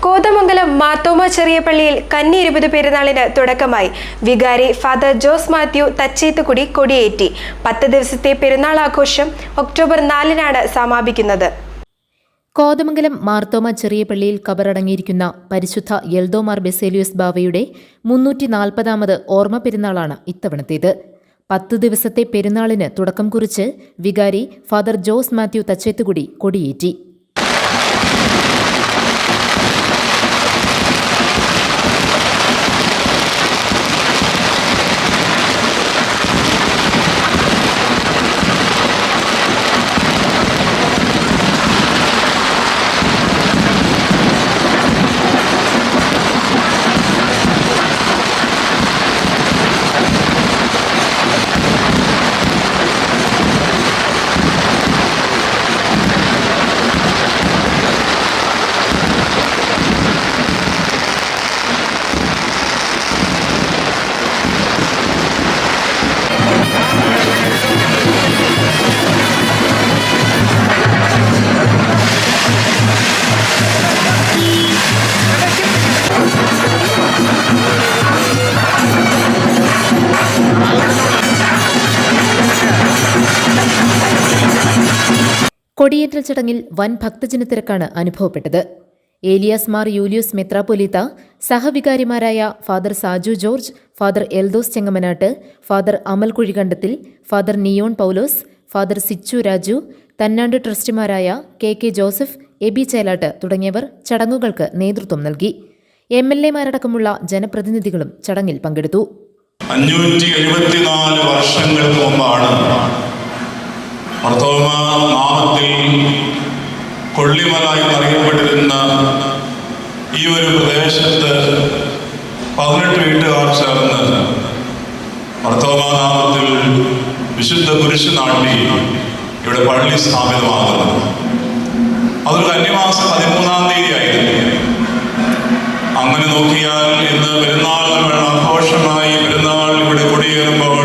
കോതമംഗലം മാർത്തോമ ചെറിയ പള്ളിയിൽ കന്നി 20 പെരുന്നാളിന് തുടക്കമായി. വികാരി ഫാദർ ജോസ് മാത്യു തച്ചേത്തുകുടി കൊടിയേറ്റി. 10 ദിവസത്തെ പെരുന്നാൾ ആഘോഷം ഒക്ടോബർ 4-നാണ് സമാപിക്കുന്നത്. കോതമംഗലം മാർത്തോമ ചെറിയ പള്ളിയിൽ കബറടങ്ങിയിരിക്കുന്ന പരിശുദ്ധ എൽദോമാർ ബെസേലിയോസ് ബാവയുടെ 340ാമത് ഓർമ്മ പെരുന്നാളാണ് ഇത്തവണത്തേത്. 10 ദിവസത്തെ പെരുന്നാളിന് തുടക്കം കുറിച്ച് വികാരി ഫാദർ ജോസ് മാത്യു തച്ചേത്തുകുടി കൊടിയേറ്റി. കൊടിയേറ്റൽ ചടങ്ങിൽ വൻ ഭക്തജനത്തിരക്കാണ് അനുഭവപ്പെട്ടത്. ഏലിയാസ് മാർ യൂലിയൂസ് മെത്രാപ്പൊലീത്ത, സഹവികാരിമാരായ father Saju George, father Eldhose Chengamanad, father Amal Kuzhikandathil, father Niyon Paulose, father Sichu Raju, തന്നാണ്ട് ട്രസ്റ്റിമാരായ കെ ജോസഫ്, എബി ചേലാട്ട് തുടങ്ങിയവർ ചടങ്ങുകൾക്ക് നേതൃത്വം നൽകി. MLA-മാരടക്കമുള്ള ജനപ്രതിനിധികളും ചടങ്ങിൽ പങ്കെടുത്തു. 574 വർഷങ്ങൾക്ക് മുമ്പാണ് മാർത്തോമ നാമത്തിൽ കൊള്ളിമല എന്നറിയപ്പെട്ടിരുന്ന ഈ ഒരു പ്രദേശത്ത് 18 വീട്ടുകാർ ചേർന്ന് മാർത്തോമ നാമത്തിൽ വിശുദ്ധ കുരിശ് നാട്ടി ഇവിടെ പള്ളി സ്ഥാപിതമാകുന്നത്. അതൊരു കന്നിമാസം 13-ാം തീയതി ആയിരുന്നു. അങ്ങനെ നോക്കിയാൽ ഇന്ന് പെരുന്നാൾ ആഘോഷമായി പെരുന്നാൾ ഇവിടെ കൊടിയേറുമ്പോൾ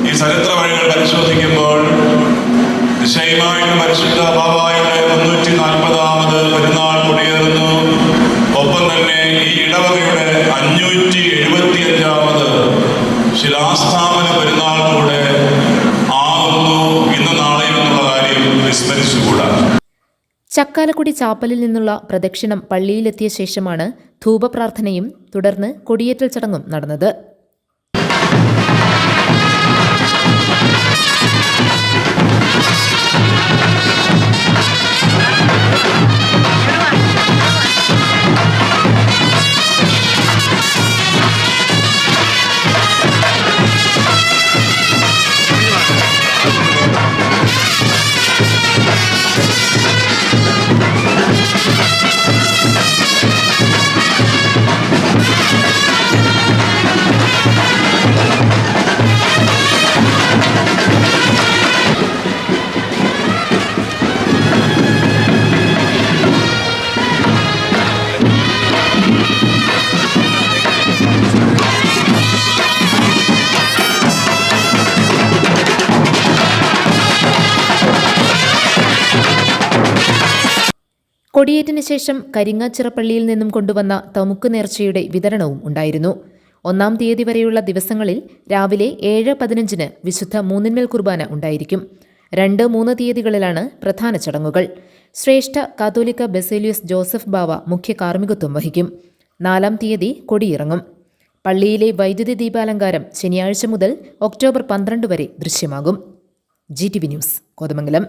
ഈ ചരിത്ര വഴികൾ പരിശോധിക്കുമ്പോൾ നിശ്ചയമായിട്ട് പരിശുദ്ധ ബാബായുടെ 340ാമത് പെരുന്നാൾ കൊടിയേറുന്നു. ഒപ്പം തന്നെ ഈ ഇടവകയുടെ 575ാമത് ശിലാസ്ഥാപന പെരുന്നാൾ കൂടെ ആകുന്നു ഇന്ന് നാളെയും എന്നുള്ള കാര്യം വിസ്മരിച്ചുകൂടാ. ചക്കാലക്കുടി ചാപ്പലിൽ നിന്നുള്ള പ്രദക്ഷിണം പള്ളിയിലെത്തിയ ശേഷമാണ് ധൂപപ്രാർത്ഥനയും തുടർന്ന് കൊടിയേറ്റൽ ചടങ്ങും നടന്നത്. കൊടിയേറ്റിന് ശേഷം കരിങ്ങാച്ചിറപ്പള്ളിയിൽ നിന്നും കൊണ്ടുവന്ന തമുക്ക് നേർച്ചയുടെ വിതരണവും ഉണ്ടായിരുന്നു. 1-ാം തീയതി വരെയുള്ള ദിവസങ്ങളിൽ രാവിലെ 7:15 വിശുദ്ധ മൂന്നിന്മേൽ കുർബാന ഉണ്ടായിരിക്കും. 2-3 തീയതികളിലാണ് പ്രധാന ചടങ്ങുകൾ. ശ്രേഷ്ഠ കാത്തോലിക്ക ബെസേലിയോസ് ജോസഫ് ബാവ മുഖ്യ കാർമ്മികത്വം വഹിക്കും. 4-ാം തീയതി കൊടിയിറങ്ങും. പള്ളിയിലെ വൈദ്യുതി ദീപാലങ്കാരം ശനിയാഴ്ച മുതൽ ഒക്ടോബർ 12 വരെ ദൃശ്യമാകും. GTV news, Kothamangalam.